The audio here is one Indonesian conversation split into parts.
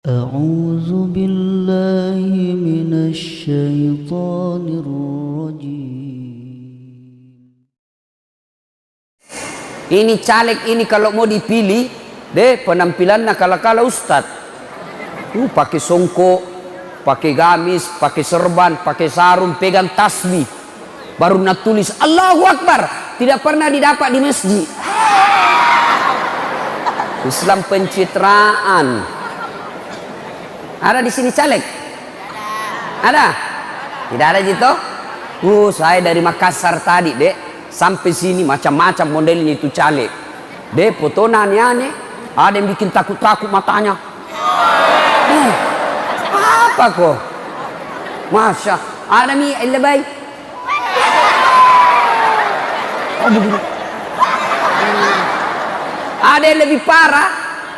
أعوذ بالله من الشيطان الرجيم. Ini caleg ini kalau mau dipilih, penampilannya kala-kala ustadz. Pakai songkok, pakai gamis, pakai serban, pakai sarung, pegang tasbih. Baru nak tulis Allahu Akbar. Tidak pernah didapat di masjid. Islam pencitraan. Ada di sini caleg? Ada? Tidak ada gitu? Saya dari Makassar tadi, Dek. Sampai sini macam-macam modelnya itu caleg. Dek, fotonya aneh-aneh. Ada yang bikin takut-takut matanya. Apa kok? Masya. Ada mi lebay. Oh begini. Ada yang lebih parah.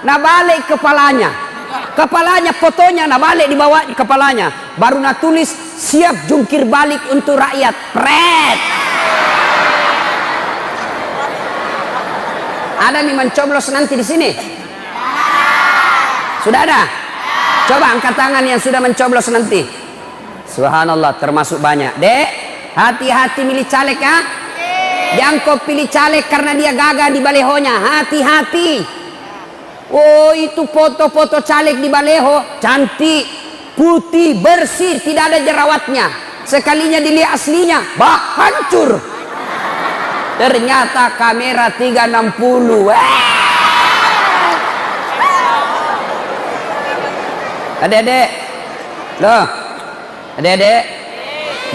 Nah balik kepalanya. Kepalanya fotonya nah balik di bawah kepalanya. Baru nak tulis siap jungkir balik untuk rakyat. Pret. Ada nih mencoblos nanti di sini? Sudah ada? Coba angkat tangan yang sudah mencoblos nanti. Subhanallah, termasuk banyak. Dek, hati-hati milih caleg ya. Jangan kau pilih caleg karena dia gagah di balehonya. Hati-hati. Oh, itu foto-foto caleg di baleho cantik, putih, bersih, tidak ada jerawatnya. Sekalinya dilihat aslinya, hancur. Ternyata kamera 360. Adik-adik, loh, adik-adik,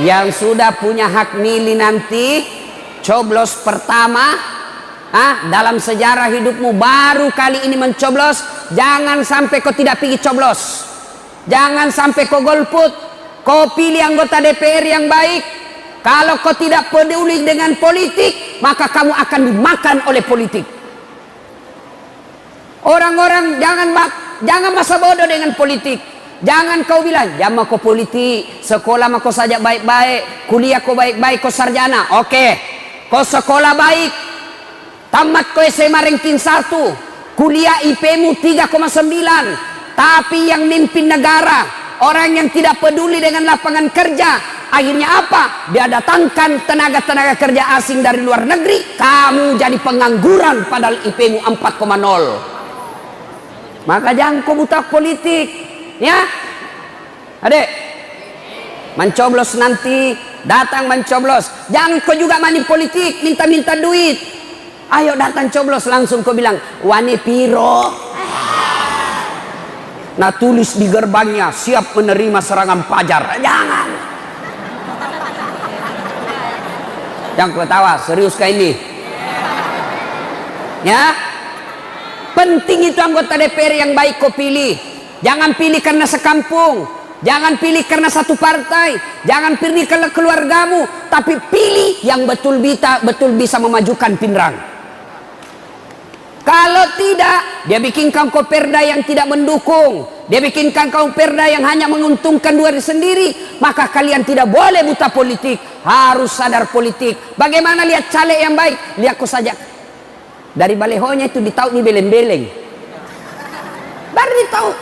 yang sudah punya hak milih nanti, coblos pertama. Dalam sejarah hidupmu baru kali ini mencoblos, jangan sampai kau tidak pergi coblos. Jangan sampai kau golput. Kau pilih anggota DPR yang baik. Kalau kau tidak peduli dengan politik, maka kamu akan dimakan oleh politik. Orang-orang jangan masa bodoh dengan politik. Jangan kau bilang, jangan kau politik, sekolah mah kau saja baik-baik, kuliah kau baik-baik, kau sarjana. Oke, kau sekolah baik, tamat kau SMA ranking 1, kuliah IP-mu 3,9, tapi yang mimpin negara, orang yang tidak peduli dengan lapangan kerja, akhirnya apa? Dia datangkan tenaga-tenaga kerja asing dari luar negeri, kamu jadi pengangguran padahal IP-mu 4,0. Maka jangan kau buta politik, ya. Adik, mencoblos nanti, datang mencoblos. Jangan kau juga mani politik, minta-minta duit. Ayo datang coblos, langsung kau bilang wani piro. Nah tulis di gerbangnya siap menerima serangan fajar. Jangan kau ketawa, serius kah ini? Ya, penting itu anggota DPR yang baik kau pilih. Jangan pilih karena sekampung, jangan pilih karena satu partai, jangan pilih karena keluargamu, tapi pilih yang betul bisa memajukan Pindrang. Kalau tidak, dia bikinkan kau perda yang tidak mendukung. Dia bikinkan kau perda yang hanya menguntungkan diri sendiri. Maka kalian tidak boleh buta politik. Harus sadar politik. Bagaimana lihat caleg yang baik? Lihat kau saja. Dari balehonya itu ditahu di beleng-beleng. Baru ditahu.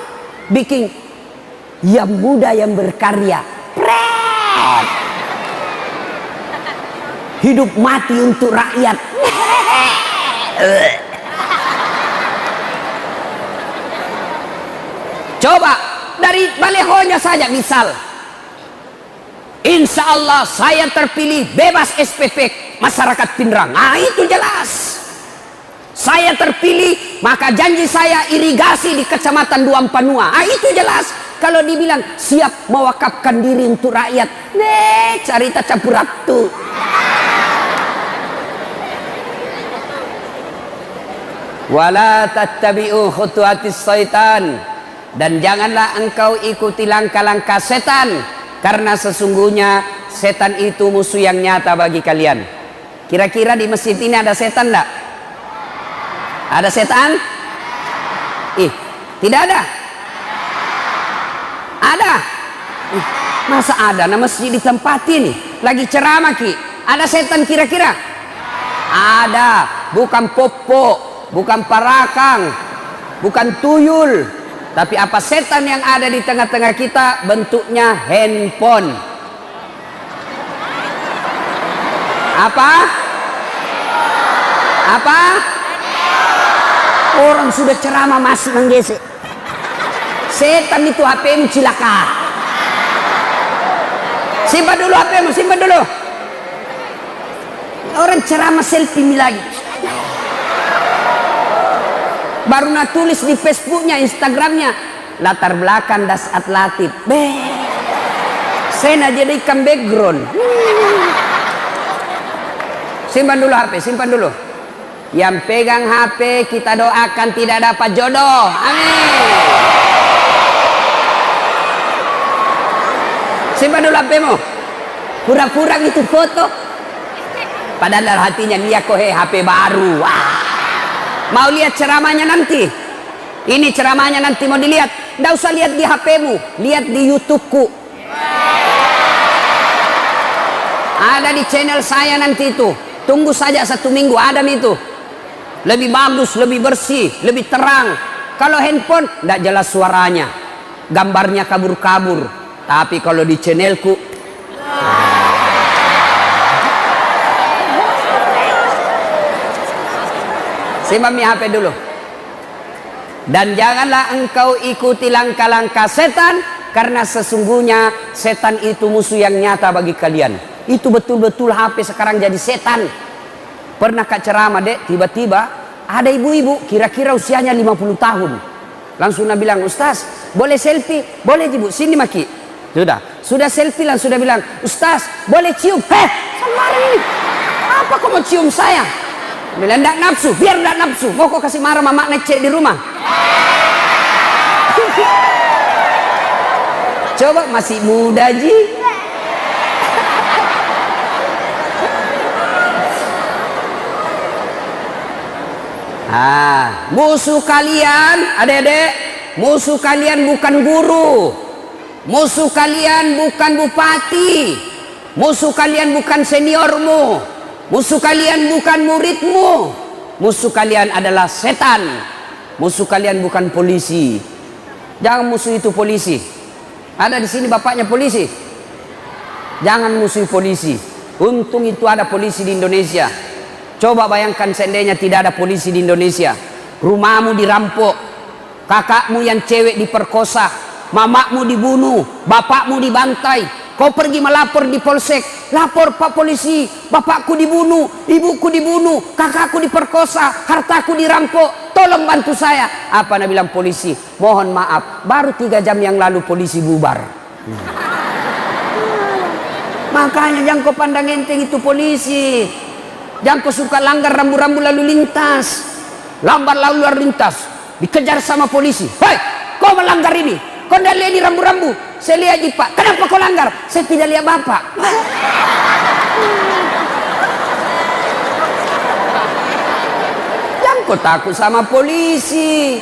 Bikin yang muda yang berkarya. Pret. Hidup mati untuk rakyat. Coba dari balehonya saja misal, insya Allah saya terpilih bebas SPP masyarakat Pindrang. Nah itu jelas. Saya terpilih maka janji saya irigasi di kecamatan Duampanua. Nah itu jelas. Kalau dibilang siap mewakafkan diri untuk rakyat, cerita campur aduk. Wala tattabi'u khutuwatis syaitan. Dan janganlah engkau ikuti langkah-langkah setan, karena sesungguhnya setan itu musuh yang nyata bagi kalian. Kira-kira di masjid ini ada setan enggak? Ada setan? Tidak ada? Ada? Masa ada? Nah masjid di tempat ini lagi ceramah ki. Ada setan kira-kira? Ada. Bukan popo, bukan parakang, bukan tuyul. Tapi apa setan yang ada di tengah-tengah kita? Bentuknya handphone. Apa? Apa? Orang sudah ceramah masih menggesek. Setan itu HP-mu cilaka. Simpan dulu HP-mu, simpan dulu. Orang ceramah selfie lagi. Baru nak tulis di Facebooknya, Instagramnya, latar belakang Dasat Latif. Saya jadikan background. Simpan dulu HP, simpan dulu. Yang pegang HP kita doakan tidak dapat jodoh. Amin. Simpan dulu HP-mu. Pura-pura itu foto. Padahal hatinya dia kohe HP baru. Wah. Mau lihat ceramahnya nanti? Ini ceramahnya nanti mau dilihat. Nggak usah lihat di HP-mu, lihat di YouTube-ku. Ada di channel saya nanti itu. Tunggu saja 1 minggu, ada itu. Lebih bagus, lebih bersih, lebih terang. Kalau handphone nggak jelas suaranya, gambarnya kabur-kabur. Tapi kalau di channelku, simpan HP dulu. Dan janganlah engkau ikuti langkah-langkah setan, karena sesungguhnya setan itu musuh yang nyata bagi kalian. Itu betul-betul HP sekarang jadi setan. Pernah kak ceramah, Dek, tiba-tiba ada ibu-ibu kira-kira usianya 50 tahun. Langsung bilang, Ustaz, boleh selfie? Boleh, Ibu, sini maki. Sudah selfie langsung bilang, Ustaz, boleh cium? Sembarang ini. Apa kau mau cium saya? Bilang enggak nafsu, biar enggak nafsu. Mau kau kasih marah mama ngecek di rumah? Coba masih muda ji. Musuh kalian, adik-adik, musuh kalian bukan guru. Musuh kalian bukan bupati. Musuh kalian bukan seniormu. Musuh kalian bukan muridmu. Musuh kalian adalah setan. Musuh kalian bukan polisi. Jangan musuh itu polisi. Ada di sini bapaknya polisi. Jangan musuh polisi. Untung itu ada polisi di Indonesia. Coba bayangkan seandainya tidak ada polisi di Indonesia. Rumahmu dirampok. Kakakmu yang cewek diperkosa. Mamakmu dibunuh. Bapakmu dibantai. Kau pergi melapor di polsek, lapor Pak Polisi, bapakku dibunuh, ibuku dibunuh, kakakku diperkosa, hartaku dirampok, tolong bantu saya. Apa nak bilang polisi? Mohon maaf, baru 3 jam yang lalu polisi bubar. Makanya jangan kau pandang enteng itu polisi. Jangan kau suka langgar rambu-rambu lalu lintas. Lambat lalu lintas, dikejar sama polisi. Hei, kau melanggar ini. Kau tidak lihat di rambu-rambu? Saya lihat di Pak. Kenapa kau langgar? Saya tidak lihat Bapak. Jangan kau takut sama polisi.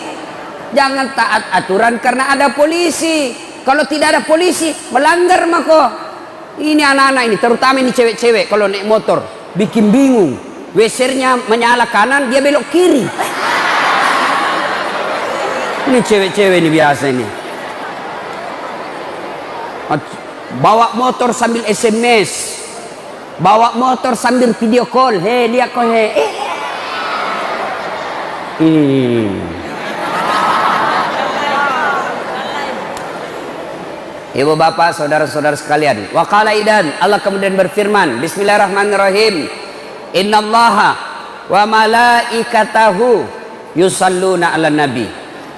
Jangan taat aturan karena ada polisi. Kalau tidak ada polisi, melanggar mah kau. Ini anak-anak ini, terutama ini cewek-cewek kalau naik motor, bikin bingung. WC-nya menyala kanan, dia belok kiri. Ini cewek-cewek ini biasa ini. Bawa motor sambil SMS, bawa motor sambil video call. Hei, lihat kau hei. Ibu bapak, saudara-saudara sekalian. Wa qala idan, Allah kemudian berfirman, Bismillahirrahmanirrahim. Innallaha wa malaikatahu yusalluna 'alan nabi.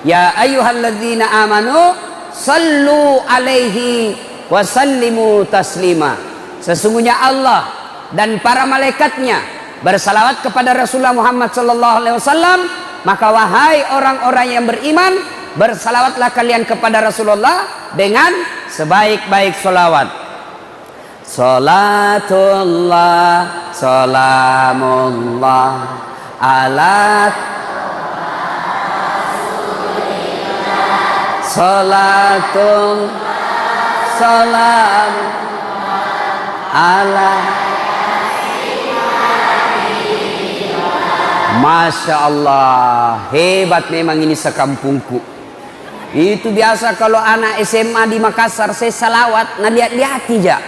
Ya ayyuhalladzina amanu sallu alaihi wa sallimu taslima. Sesungguhnya Allah dan para malaikatnya bersalawat kepada Rasulullah Muhammad sallallahu alaihi wasallam, maka wahai orang-orang yang beriman, bersalawatlah kalian kepada Rasulullah dengan sebaik-baik salawat. Salatullah salamullah ala Salatul salam ala. Masya Allah, hebat memang ini sekampungku. Itu biasa kalau anak SMA di Makassar saya salawat, nah lihat-lihat aja.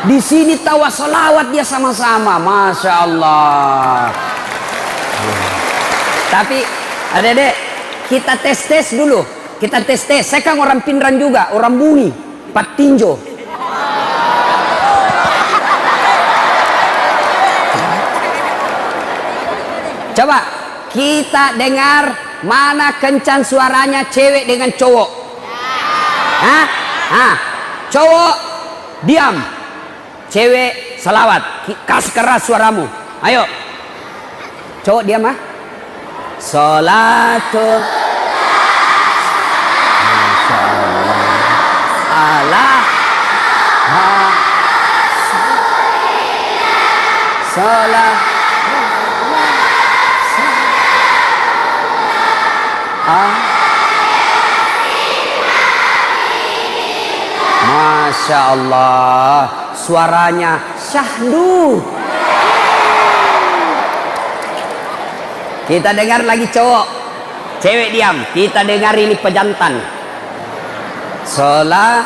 Di sini tawa salawat dia sama-sama, masya Allah. Tapi adek-adek, kita tes dulu. Kita tes. Saya kan orang Pindrang juga, orang Bumi, Patinjo. Coba kita dengar mana kencang suaranya cewek dengan cowok. Cowok diam, cewek salawat. Kas keras suaramu. Ayo, cowok diam ah. Salatul Allah salat Masya Allah, suaranya syahdu. Kita dengar lagi cowok, cewek diam. Kita dengar ini pejantan. Salat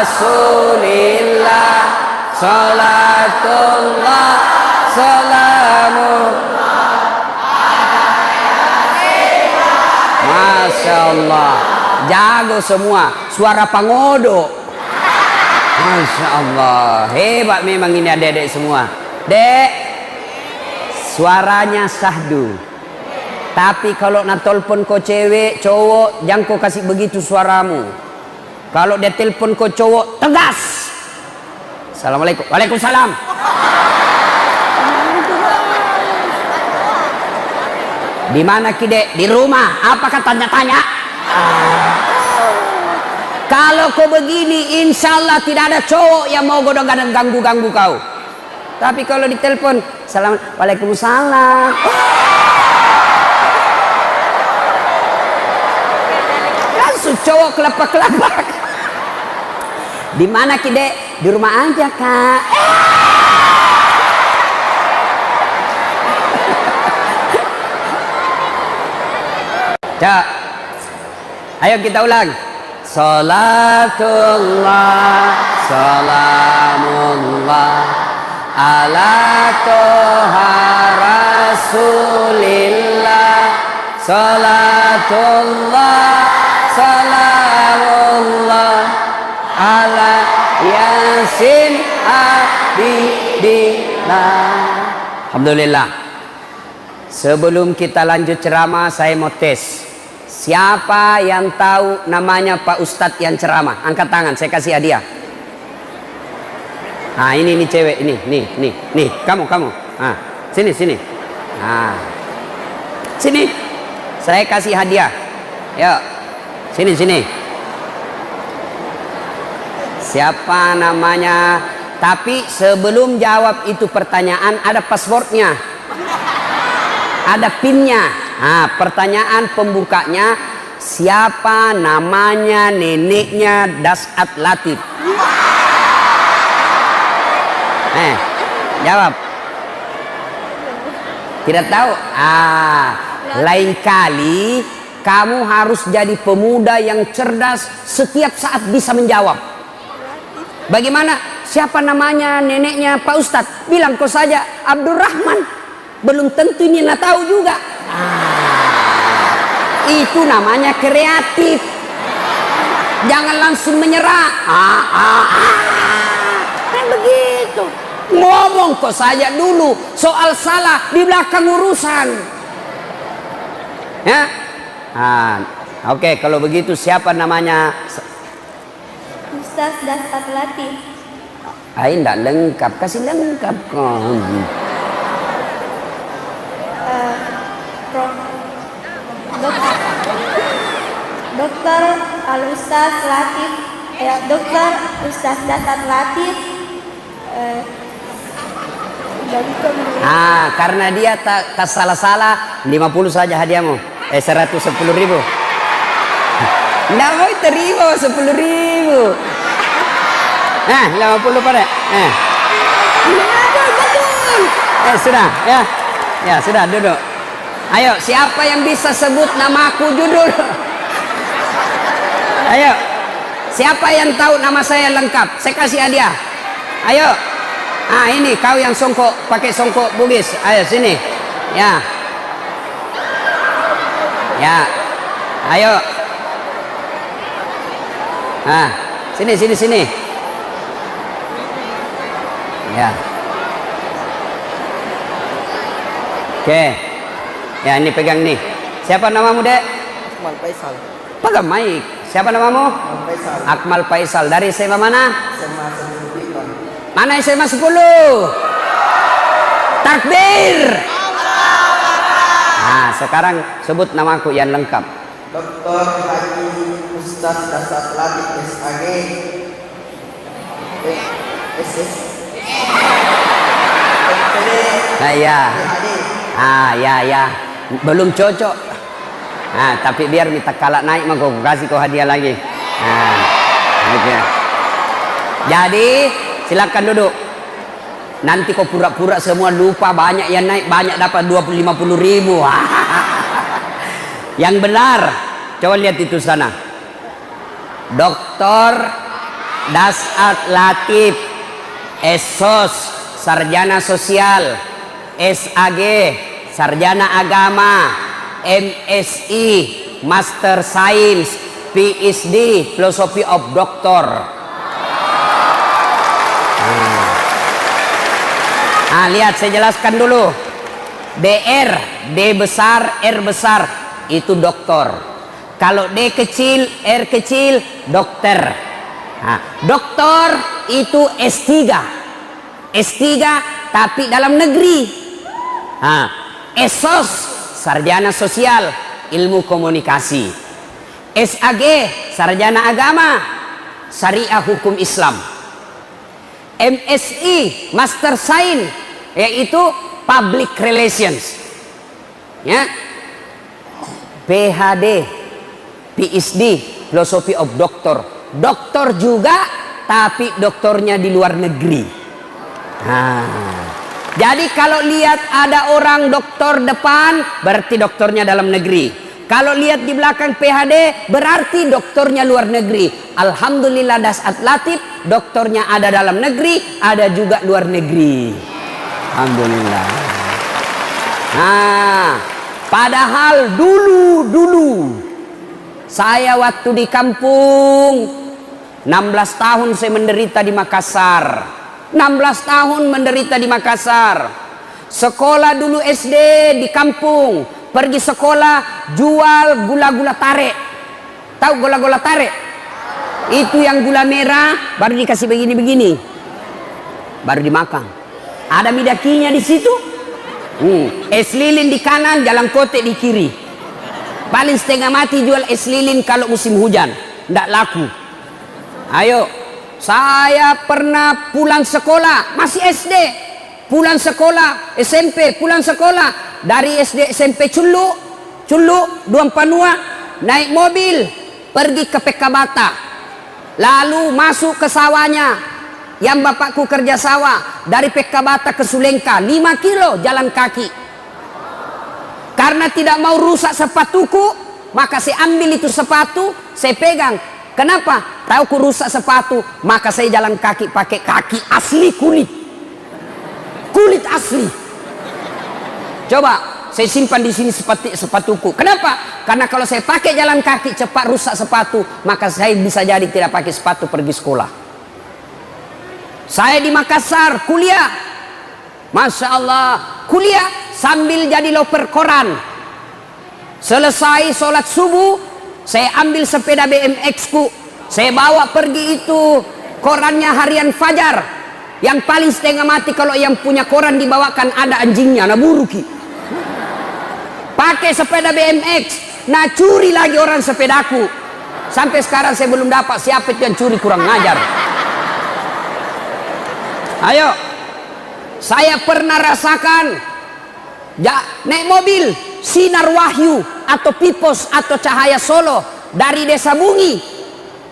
Rasulillah, salatullah, salamu. Masya Allah, jago semua, suara pangodo. Masya Allah, hebat memang ini adik-adik semua. Dek, suaranya sahdu. Tapi kalau nak telepon kau cewek, cowok, jangan kau kasih begitu suaramu. Kalau dia telepon kau cowok, tegas. Assalamualaikum. Waalaikumsalam. Di mana kide? Di rumah. Apa tanya-tanya? Kalau kau begini, insya Allah tidak ada cowok yang mau godong-godong ganggu-ganggu kau. Tapi kalau ditelepon, Waalaikumsalam. Langsung cowok kelapak-kelapak. Di mana kide? Di rumah aja kak. Cak, ayo kita ulang. Salatullah, salamullah, ala toha rasulillah. Salatullah, salamullah, ala yasin abidillah. Alhamdulillah. Sebelum kita lanjut ceramah, saya mau tes. Siapa yang tahu namanya Pak Ustadz yang ceramah? Angkat tangan, saya kasih hadiah. Nah, ini cewek, nih, kamu. Nah, sini. Nah, sini, saya kasih hadiah. Yuk, sini. Siapa namanya? Tapi sebelum jawab itu pertanyaan, ada passwordnya, ada pinnya. Nah, pertanyaan pembukanya, siapa namanya neneknya Dasat Latif? Jawab. Tidak tahu? Lain kali kamu harus jadi pemuda yang cerdas, setiap saat bisa menjawab. Bagaimana? Siapa namanya neneknya Pak Ustadz? Bilang kau saja Abdurrahman. Belum tentu ini nak tahu juga. Itu namanya kreatif. Jangan langsung menyerah. Kan begitu. Ngomong kok saja dulu. Soal salah di belakang urusan. Ya. Oke, kalau begitu siapa namanya? Ustaz Dasat Latif. Enggak lengkap, kasih lengkap kok. Dokter Al-Ustaz Latif, Dokter Ustaz Dasat Latif. Karena dia tak salah-salah, 50 saja hadiahmu. 110.000. Nggak mau terima 10.000. 50 pada. Betul. Sudah ya. Ya, sudah duduk. Ayo, siapa yang bisa sebut namaku judul? Ayo. Siapa yang tahu nama saya lengkap? Saya kasih hadiah. Ayo. Ah, ini kau yang songkok, pakai songkok Bugis. Ayo sini. Ya. Ya. Ayo. Ah, sini. Ya. Oke. Ya, ini pegang nih. Siapa namamu, Dek? Akmal Faisal. Pegang mic. Siapa namamu? Akmal Faisal. Akmal Faisal. Dari SMA mana? SMA 10 Bikon. Mana SMA 10? Takbir. Nah, sekarang sebut namaku yang lengkap. Dr. Haji Ustaz Dasat Latif SAG. SS. Nah, ya. Ah, ya. Belum cocok. Nah, tapi biar minta kalah naik mah kau kasih kau hadiah lagi. Nah, oke. Jadi, silakan duduk. Nanti kau pura-pura semua lupa, banyak yang naik, banyak dapat 50 ribu. Yang benar, coba lihat itu sana. Dr. Dasat Latif, SOS, Sarjana Sosial, SAG, Sarjana Agama, MSI, Master Science, PhD, Philosophy of Doctor. Nah, lihat saya jelaskan dulu. DR, D besar, R besar, itu doktor. Kalau D kecil, R kecil, dokter. Nah, doktor itu S3. S3 tapi dalam negeri. Nah, SOS, Sarjana Sosial, Ilmu Komunikasi. SAG, Sarjana Agama, Syariah Hukum Islam. MSI, Master Science, yaitu Public Relations. Ya. PhD, PhD, Philosophy of Doctor. Doktor juga, tapi doktornya di luar negeri. Nah, jadi kalau lihat ada orang doktor depan, berarti doktornya dalam negeri. Kalau lihat di belakang PhD, berarti doktornya luar negeri. Alhamdulillah Dasat Latif, doktornya ada dalam negeri, ada juga luar negeri. Alhamdulillah. Nah, padahal dulu saya waktu di kampung 16 tahun saya menderita di Makassar. 16 tahun menderita di Makassar. Sekolah dulu SD di kampung. Pergi sekolah jual gula-gula tarik. Tahu gula-gula tarik? Itu yang gula merah baru dikasih begini-begini. Baru dimakan. Ada midakinya di situ. Es lilin di kanan, jalan kotek di kiri. Paling setengah mati jual es lilin kalau musim hujan. Nggak laku. Ayo. Saya pernah pulang sekolah, masih SD. Pulang sekolah, SMP, pulang sekolah. Dari SD SMP Culu, Duam Panua, naik mobil, pergi ke PK Bata. Lalu masuk ke sawahnya, yang bapakku kerja sawah. Dari PK Bata ke Sulengka, 5 kilo jalan kaki. Karena tidak mau rusak sepatuku, maka saya ambil itu sepatu, saya pegang. Kenapa? Tahu ku rusak sepatu, maka saya jalan kaki pakai kaki asli kulit. Kulit asli. Coba saya simpan di sini sepatuku. Kenapa? Karena kalau saya pakai jalan kaki cepat rusak sepatu, maka saya bisa jadi tidak pakai sepatu pergi sekolah. Saya di Makassar kuliah. Masya Allah, kuliah sambil jadi loper koran. Selesai sholat subuh, saya ambil sepeda BMX-ku, saya bawa pergi itu korannya Harian Fajar. Yang paling setengah mati kalau yang punya koran dibawakan ada anjingnya, nah buruki. Pakai sepeda BMX, nah curi lagi orang sepedaku. Sampai sekarang saya belum dapat siapa yang curi, kurang ngajar. Ayo, saya pernah rasakan naik mobil Sinar Wahyu atau Pipos atau Cahaya Solo dari Desa Bungi,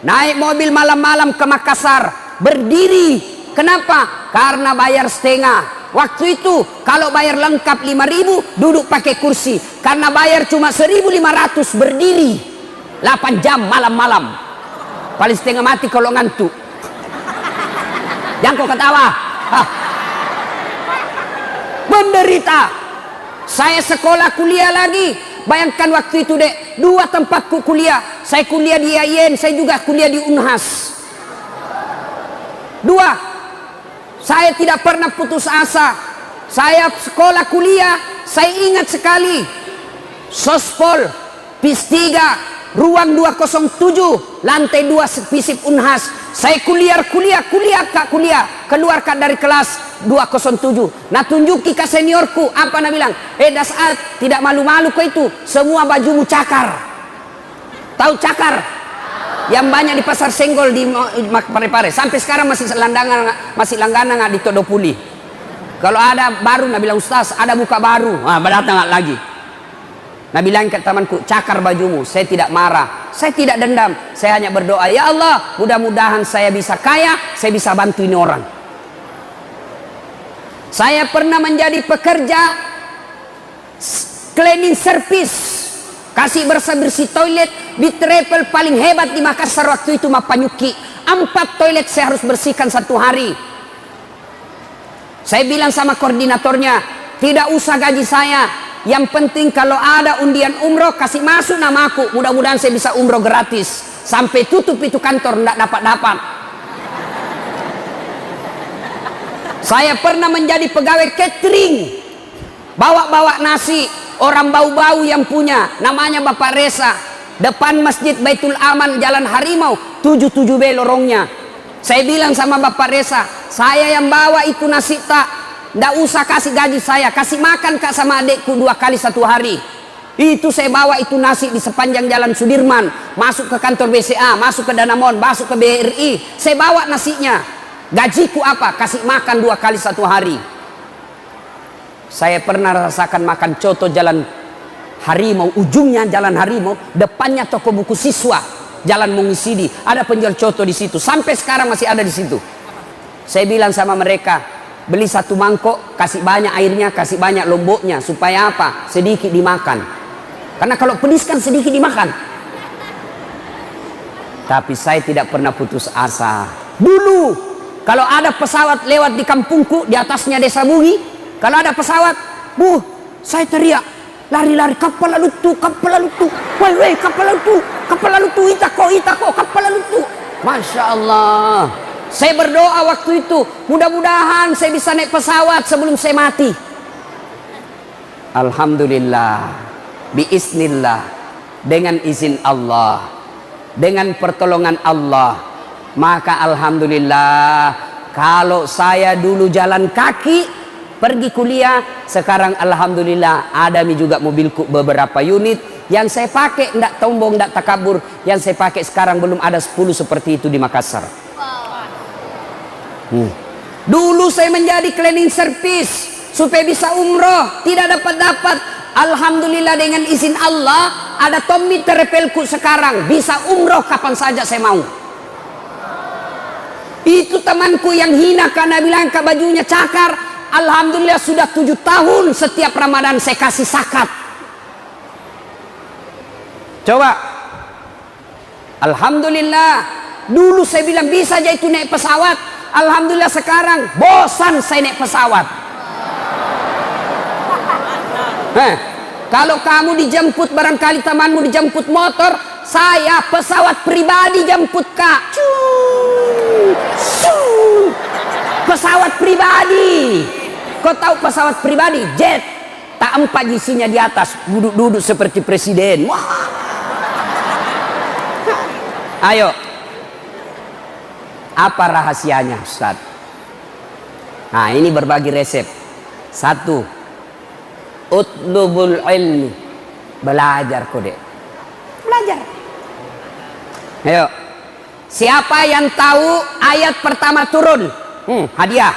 naik mobil malam-malam ke Makassar, berdiri. Kenapa? Karena bayar setengah. Waktu itu kalau bayar lengkap 5.000 duduk pakai kursi, karena bayar cuma 1.500 berdiri 8 jam malam-malam, paling setengah mati kalau ngantuk. Jangan kau ketawa. Menderita. Saya sekolah kuliah lagi. Bayangkan waktu itu dek, 2 tempatku kuliah. Saya kuliah di IAIN, saya juga kuliah di Unhas. 2. Saya tidak pernah putus asa. Saya sekolah kuliah, saya ingat sekali. Sospol, PIS 3, ruang 207, lantai 2 FISIP Unhas. Saya kuliah, keluarkan dari kelas 207. Nah tunjuki ke seniorku, apa nak bilang? Dasar tidak malu-malu kau itu, semua bajumu cakar. Tahu cakar? Yang banyak di Pasar Senggol di Parepare. Sampai sekarang masih langganan di Todopuli. Kalau ada baru, nak bilang Ustaz, ada buka baru. Datang lagi. Nah bilang ke temanku, cakar bajumu. Saya tidak marah, saya tidak dendam, saya hanya berdoa, ya Allah, mudah-mudahan saya bisa kaya, saya bisa bantu ini orang. Saya pernah menjadi pekerja cleaning service, kasih bersih-bersih toilet di travel paling hebat di Makassar waktu itu, Mapanyuki. 4 toilet saya harus bersihkan 1 hari. Saya bilang sama koordinatornya, tidak usah gaji saya, yang penting kalau ada undian umroh kasih masuk namaku, mudah-mudahan saya bisa umroh gratis. Sampai tutup itu kantor tidak dapat. Saya pernah menjadi pegawai catering, bawa-bawa nasi, orang bau-bau yang punya, namanya Bapak Resa, depan Masjid Baitul Aman Jalan Harimau 77B lorongnya. Saya bilang sama Bapak Resa, saya yang bawa itu nasi tak, nggak usah kasih gaji saya, kasih makan kak sama adekku 2 kali 1 hari. Itu saya bawa itu nasi di sepanjang Jalan Sudirman, masuk ke kantor BCA, masuk ke Danamon, masuk ke BRI, saya bawa nasinya. Gajiku apa? Kasih makan 2 kali 1 hari. Saya pernah rasakan makan coto Jalan Harimau, ujungnya Jalan Harimau, depannya toko buku siswa, Jalan Mungisidi, ada penjual coto di situ. Sampai sekarang masih ada di situ. Saya bilang sama mereka, beli 1 mangkok, kasih banyak airnya, kasih banyak lomboknya, supaya apa? Sedikit dimakan. Karena kalau pedis kan sedikit dimakan. Tapi saya tidak pernah putus asa. Dulu kalau ada pesawat lewat di kampungku, di atasnya Desa Bugi, kalau ada pesawat, saya teriak, lari-lari, kapal lalu tu, woi, kapal lalu tu, itako, kapal lalu tu. Masya Allah. Saya berdoa waktu itu, mudah-mudahan saya bisa naik pesawat sebelum saya mati. Alhamdulillah, biiznillah, dengan izin Allah, dengan pertolongan Allah. Maka alhamdulillah, kalau saya dulu jalan kaki pergi kuliah, sekarang alhamdulillah ada juga mobilku beberapa unit yang saya pakai, ndak tombong, ndak takabur. Yang saya pakai sekarang belum ada 10 seperti itu di Makassar. Dulu saya menjadi cleaning service supaya bisa umroh, tidak dapat. Alhamdulillah dengan izin Allah ada Tommy terepelku sekarang, bisa umroh kapan saja saya mau. Itu temanku yang hina karena bilang ke bajunya cakar, alhamdulillah sudah 7 tahun setiap Ramadan saya kasih zakat. Coba, alhamdulillah. Dulu saya bilang bisa aja itu naik pesawat, alhamdulillah sekarang bosan saya naik pesawat. Kalau kamu dijemput, barangkali temanmu dijemput motor, saya pesawat pribadi jemput kak. Pesawat pribadi. Kau tahu pesawat pribadi? Jet. Tak 4 isinya di atas, duduk-duduk seperti presiden. Wah. Ayo. Apa rahasianya, Ustaz? Nah, ini berbagi resep. 1. Utlubul ilmi. Belajar kode. Belajar. Ayo. Siapa yang tahu ayat pertama turun? Hadiah.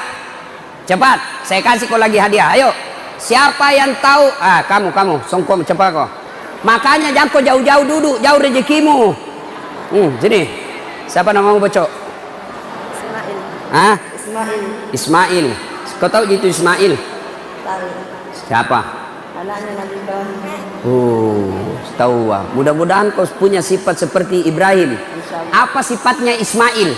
Cepat, saya kasih kau lagi hadiah. Ayo. Siapa yang tahu? Kamu, songkom cepat kau. Makanya jangan kau jauh-jauh duduk, jauh rezekimu. Sini. Siapa namamu bocok? Ismail. Ismail. Kau tahu itu Ismail? Tahu. Siapa? Anaknya Nabi Ibrahim. Oh, tahu. Mudah-mudahan kau punya sifat seperti Ibrahim. Apa sifatnya Ismail?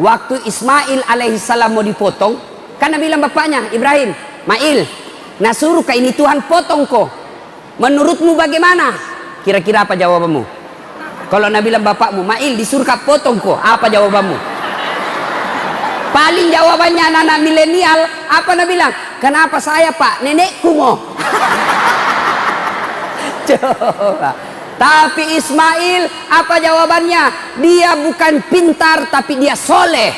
Waktu Ismail alaihissalam mau dipotong, karena bilang bapaknya Ibrahim, Mail, nah suruh ke ini Tuhan potong kau. Menurutmu bagaimana? Kira-kira apa jawabanmu? Kalau Nabi bilang bapakmu, Mail disuruh ke potong kau, apa jawabanmu? Paling jawabannya anak-anak milenial, apa Nabi bilang? Kenapa saya Pak? Nenekku mau. Coba. Tapi Ismail, apa jawabannya? Dia bukan pintar, tapi dia soleh.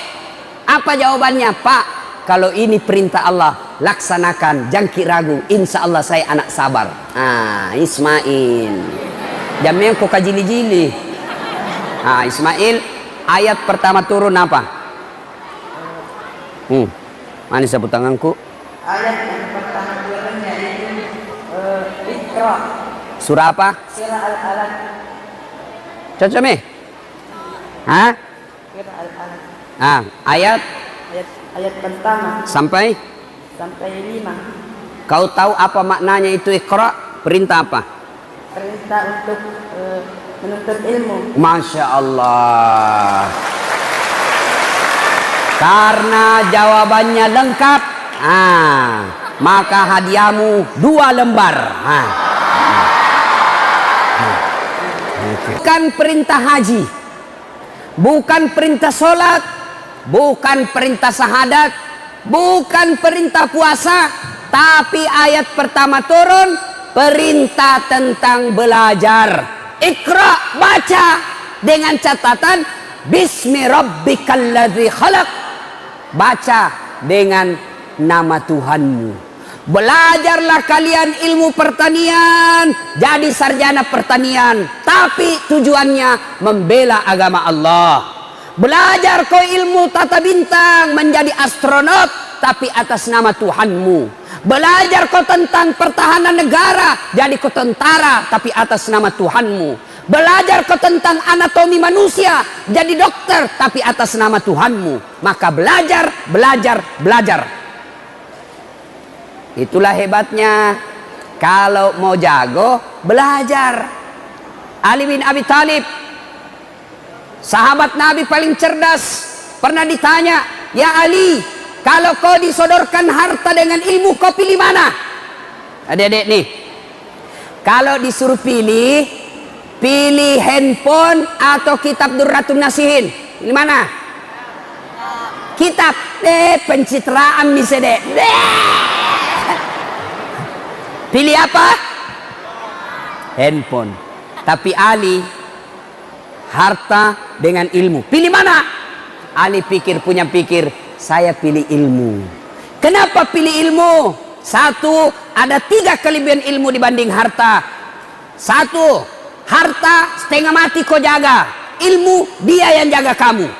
Apa jawabannya? Pak, kalau ini perintah Allah, laksanakan, jangan ragu. Insya Allah saya anak sabar. Ah, Ismail. Jamnya kok kajili-jili. Ah, Ismail, ayat pertama turun apa? Mana sapu tanganku? Ayat yang pertama turunnya itu Iqra. Surah apa? Surah Al-Alaq. Cocok mi? Hah? Surah Al-Alaq. Ah, ayat Ayat pertama sampai? sampai 5. Kau tahu apa maknanya itu Iqra? Perintah apa? Perintah untuk menuntut ilmu. Masya Allah. Karena jawabannya lengkap, maka hadiahmu 2 lembar. Bukan perintah haji, bukan perintah sholat, bukan perintah syahadat, bukan perintah puasa, tapi ayat pertama turun perintah tentang belajar. Iqra, baca dengan catatan Bismi rabbikal ladzi khalaq. Baca dengan nama Tuhanmu. Belajarlah kalian ilmu pertanian, jadi sarjana pertanian, tapi tujuannya membela agama Allah. Belajar kau ilmu tata bintang, menjadi astronot, tapi atas nama Tuhanmu. Belajar kau tentang pertahanan negara, jadi kau tentara, tapi atas nama Tuhanmu. Belajar kau tentang anatomi manusia, jadi dokter, tapi atas nama Tuhanmu. Maka belajar, belajar, belajar. Itulah hebatnya. Kalau mau jago, belajar. Ali bin Abi Thalib, sahabat Nabi paling cerdas, pernah ditanya, ya Ali, kalau kau disodorkan harta dengan ilmu, kau pilih mana? Adik-adik nih, kalau disuruh pilih handphone atau kitab Durratun Nasihin, pilih mana? Kitab. Pencitraan bisa deh. Pilih apa? Handphone. Tapi Ali, harta dengan ilmu, pilih mana? Ali punya pikir, saya pilih ilmu. Kenapa pilih ilmu? Satu, ada 3 kelebihan ilmu dibanding harta. Satu, harta setengah mati kau jaga, ilmu dia yang jaga kamu.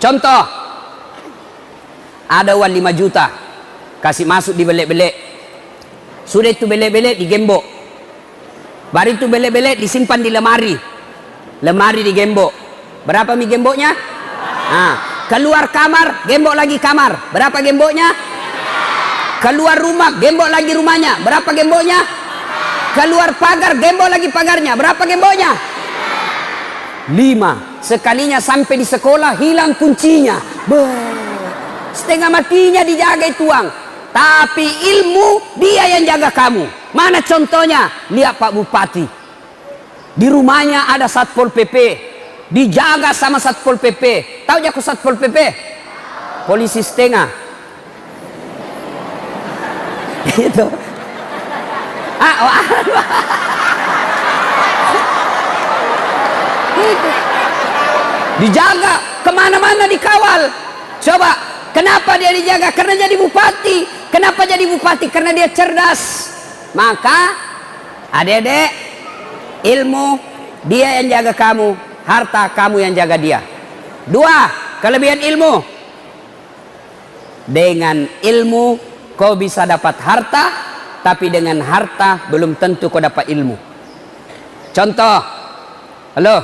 Contoh, ada uang 5 juta, kasih masuk di belek-belek. Sudah itu belek-belek digembok. Baru itu belek-belek disimpan di lemari. Lemari digembok. Berapa mi gemboknya? Keluar kamar, gembok lagi kamar. Berapa gemboknya? Keluar rumah, gembok lagi rumahnya. Berapa gemboknya? Keluar pagar, gembok lagi pagarnya. Berapa gemboknya? 5. Sekalinya sampai di sekolah, hilang kuncinya. Setengah matinya dijaga itu uang. Tapi ilmu dia yang jaga kamu. Mana contohnya? Lihat Pak Bupati. Di rumahnya ada Satpol PP. Dijaga sama Satpol PP. Tahu jago Satpol PP? Polisi setengah. Itu. Dijaga, kemana-mana dikawal. Coba, kenapa dia dijaga? Karena jadi bupati. Kenapa jadi bupati? Karena dia cerdas. Maka, adik-adik, ilmu dia yang jaga kamu, harta kamu yang jaga dia. 2, kelebihan ilmu. Dengan ilmu kau bisa dapat harta, tapi dengan harta belum tentu kau dapat ilmu. Contoh, halo,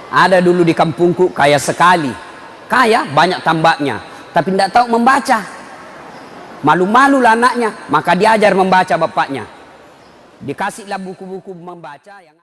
ada dulu di kampungku kaya sekali, kaya banyak tambaknya. tapi tidak tahu membaca. Malu-malu lah anaknya, maka diajar membaca bapaknya. Dikasihlah buku-buku membaca yang